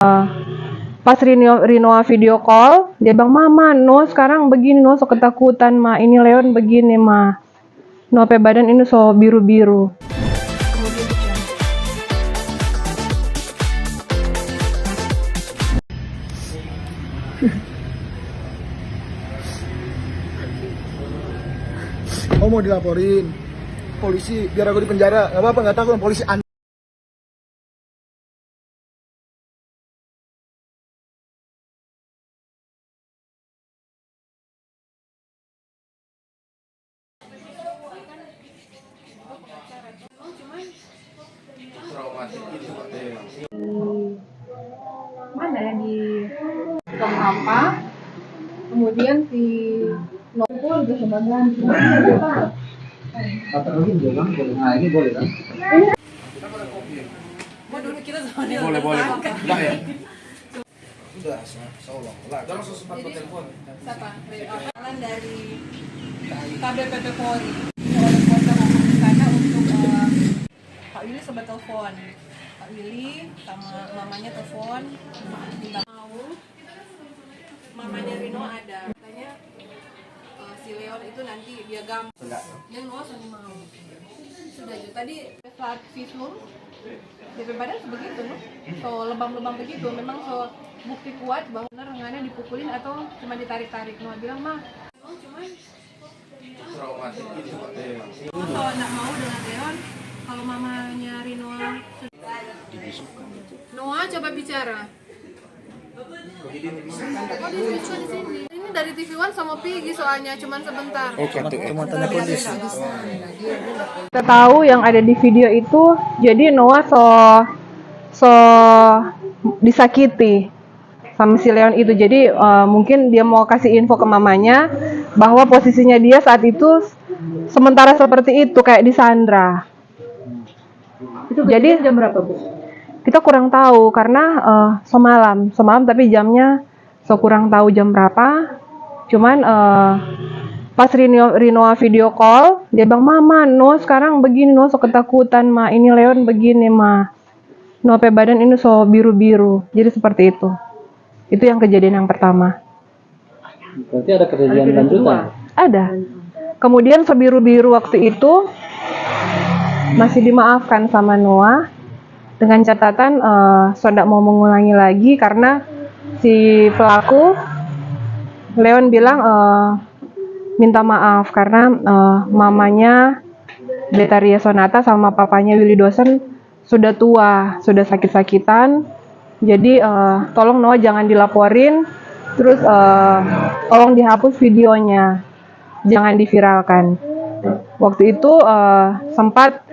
Pas Rinoa video call, dia bilang, "Mama, no sekarang begini, no so ketakutan, ma. Ini Leon begini, ma. No pe badan ini so biru-biru." Oh, mau dilaporin polisi biar aku di penjara? Nggak apa-apa, nggak takut polisi. Mana ya di tong apa? Kemudian si Nopul juga sebagian. Kata lagi bilang boleh. Nah, ini boleh kan? Boleh. Enggak ya? Sudah, seolah-olah. Jangan sesempat telepon. Siapa? Amalan dari KBPP Polri. Oleh kuasa hukum di sana untuk Pak Willy sempat telepon. Pak Willy sama mamanya telepon, minta mau mamanya Rino ada. Katanya si Leon itu nanti dia yang mau Sony mau. Sudah juga tadi saat visum DP badan sebegitu no? So lebam-lebam begitu, memang so bukti kuat bahwa lengannya dipukulin atau cuma ditarik-tarik. Noah bilang, "Mah, cuma Traumatik gitu, Pak. kalau nggak mau dengan Leon, kalau mamanya Rinoa Noah coba bicara." Oh, di sini. Ini dari TV One sama Pigi soalnya, cuman sebentar. Cuma tanda kondisi. Kita tahu yang ada di video itu, jadi Noah so disakiti sama si Leon itu. Jadi mungkin dia mau kasih info ke mamanya bahwa posisinya dia saat itu sementara seperti itu, kayak disandra. Itu jadi jam berapa, Bu? Kita kurang tahu karena semalam tapi jamnya kurang tahu jam berapa. Cuman pas Rinoa video call, dia bilang, "Mama, no sekarang begini, no so ketakutan, ma. Ini Leon begini, ma. No pe badan ini so biru-biru." Jadi seperti itu. Itu yang kejadian yang pertama. Berarti ada kejadian lanjutan? Ada. Kemudian sebiru-biru waktu itu masih dimaafkan sama Noah dengan catatan so tidak mau mengulangi lagi karena si pelaku Leon bilang minta maaf karena mamanya Betaria Sonata sama papanya Willy Dosen sudah tua, sudah sakit-sakitan. Jadi tolong Noah jangan dilaporin, terus tolong dihapus videonya, jangan diviralkan. Waktu itu sempat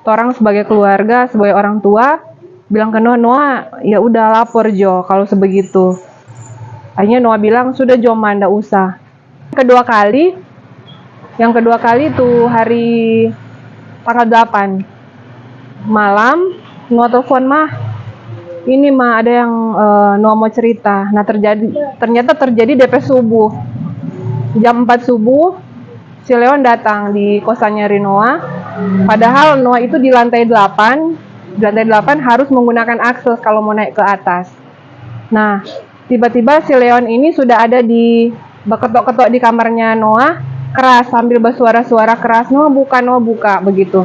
orang sebagai keluarga, sebagai orang tua bilang ke Noah, ya udah lapor Jo kalau sebegitu. Akhirnya Noah bilang, "Sudah Jo, ndak usah." Yang kedua kali tuh hari tanggal 8 malam, Noah telepon, "Mah, ini mah ada yang Noah mau cerita." Nah ternyata terjadi DP subuh. Jam 4 subuh, si Leon datang di kosannya Rinoa. Padahal Noah itu di lantai 8. Di lantai 8 harus menggunakan akses kalau mau naik ke atas. Nah, tiba-tiba si Leon ini sudah ada di ketok-ketok di kamarnya Noah, keras sambil bersuara-suara keras, Noah buka," begitu.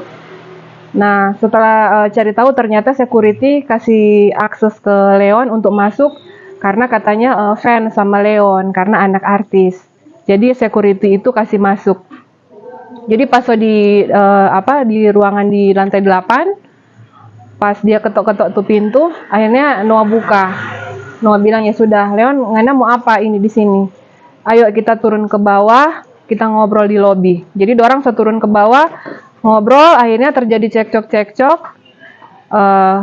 Nah, setelah cari tahu ternyata security kasih akses ke Leon untuk masuk karena katanya fans sama Leon karena anak artis. Jadi security itu kasih masuk. Jadi pas di ruangan di lantai 8, pas dia ketok-ketok tuh pintu, akhirnya Noah buka. Noah bilang, "Ya sudah, Leon, ngana mau apa ini di sini? Ayo kita turun ke bawah, kita ngobrol di lobi." Jadi dorang seturun ke bawah, ngobrol, akhirnya terjadi cekcok.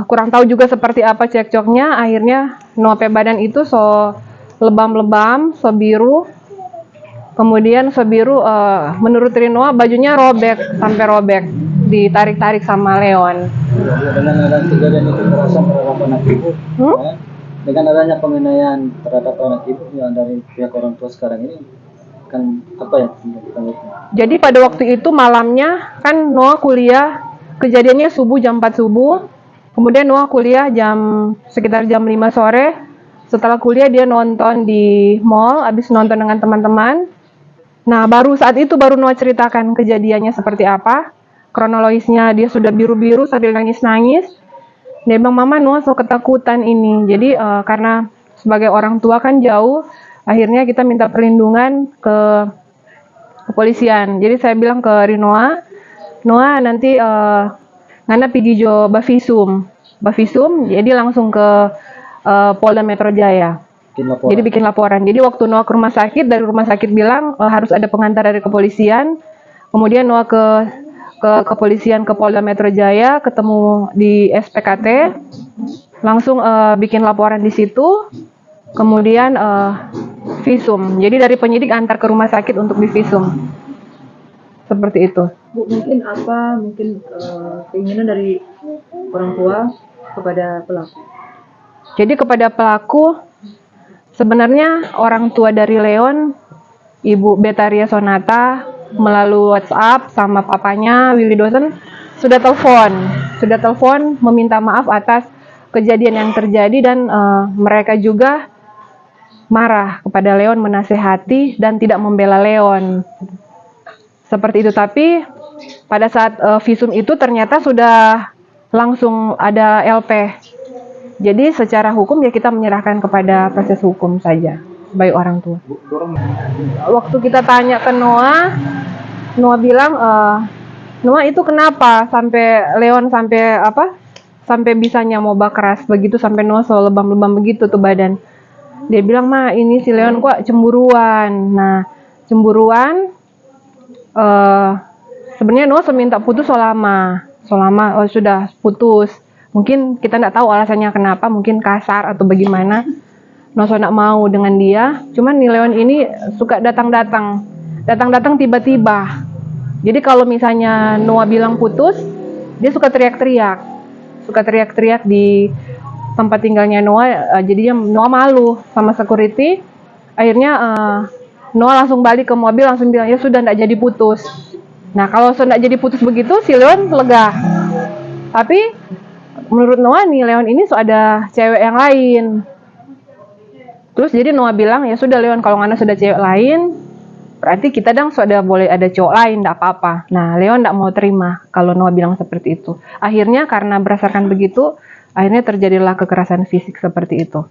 Kurang tahu juga seperti apa cekcoknya. Akhirnya Noah pe badan itu so lebam-lebam, so biru. Kemudian sebiru, menurut Rinoa bajunya sampai robek, ditarik-tarik sama Leon. Dengan adanya kejadian itu merasa terhadap anak ibu, dengan adanya penganiayaan terhadap anak ibu yang dari pihak orang tua sekarang ini, kan apa yang kita lakukan? Jadi pada waktu itu malamnya kan Noah kuliah, kejadiannya jam 4 subuh. Kemudian Noah kuliah sekitar jam 5 sore. Setelah kuliah dia nonton di mall, habis nonton dengan teman-teman. Nah, saat itu baru Noah ceritakan kejadiannya seperti apa. Kronologisnya dia sudah biru-biru sambil nangis-nangis. Dia bilang, "Mama, Noah so ketakutan ini." Jadi karena sebagai orang tua kan jauh, akhirnya kita minta perlindungan ke kepolisian. Jadi saya bilang ke Rinoa, "Noah nanti ngana pergi jo Bavisum, jadi langsung ke Polda Metro Jaya. Bikin laporan. Jadi bikin laporan. Jadi waktu Noah ke rumah sakit, dari rumah sakit bilang harus ada pengantar dari kepolisian. Kemudian Noah ke kepolisian ke Polda Metro Jaya, ketemu di SPKT, langsung bikin laporan di situ. Kemudian visum. Jadi dari penyidik antar ke rumah sakit untuk divisum. Seperti itu. Bu, mungkin keinginan dari orang tua kepada pelaku? Jadi kepada pelaku, sebenarnya orang tua dari Leon, Ibu Betaria Sonata, melalui WhatsApp sama papanya Willy Dosen sudah telepon meminta maaf atas kejadian yang terjadi, dan mereka juga marah kepada Leon, menasehati dan tidak membela Leon. Seperti itu. Tapi pada saat visum itu ternyata sudah langsung ada LP. Jadi secara hukum ya kita menyerahkan kepada proses hukum saja sebagai orang tua. Waktu kita tanya ke Noah bilang, "Noah, itu kenapa sampai Leon sampai bisanya moba keras begitu, sampai Noah so lebam-lebam begitu tuh badan." Dia bilang, "Ma, ini si Leon kok cemburuan." Nah, cemburuan sebenarnya Noah minta putus selama sudah putus. Mungkin kita nggak tahu alasannya kenapa, mungkin kasar atau bagaimana. Noah nggak mau dengan dia. Cuman nih Leon ini suka datang tiba-tiba. Jadi kalau misalnya Noah bilang putus, dia suka teriak-teriak di tempat tinggalnya Noah. Jadinya Noah malu sama security. Akhirnya Noah langsung balik ke mobil, langsung bilang, "Ya sudah, nggak jadi putus." Nah, kalau sudah jadi putus begitu, si Leon lega. Tapi menurut Noah nih, Leon ini ada cewek yang lain. Terus jadi Noah bilang, "Ya sudah Leon, kalau ngana sudah cewek lain, berarti kita sudah boleh ada cowok lain, nggak apa-apa." Nah, Leon nggak mau terima kalau Noah bilang seperti itu. Akhirnya karena berdasarkan begitu, akhirnya terjadilah kekerasan fisik seperti itu.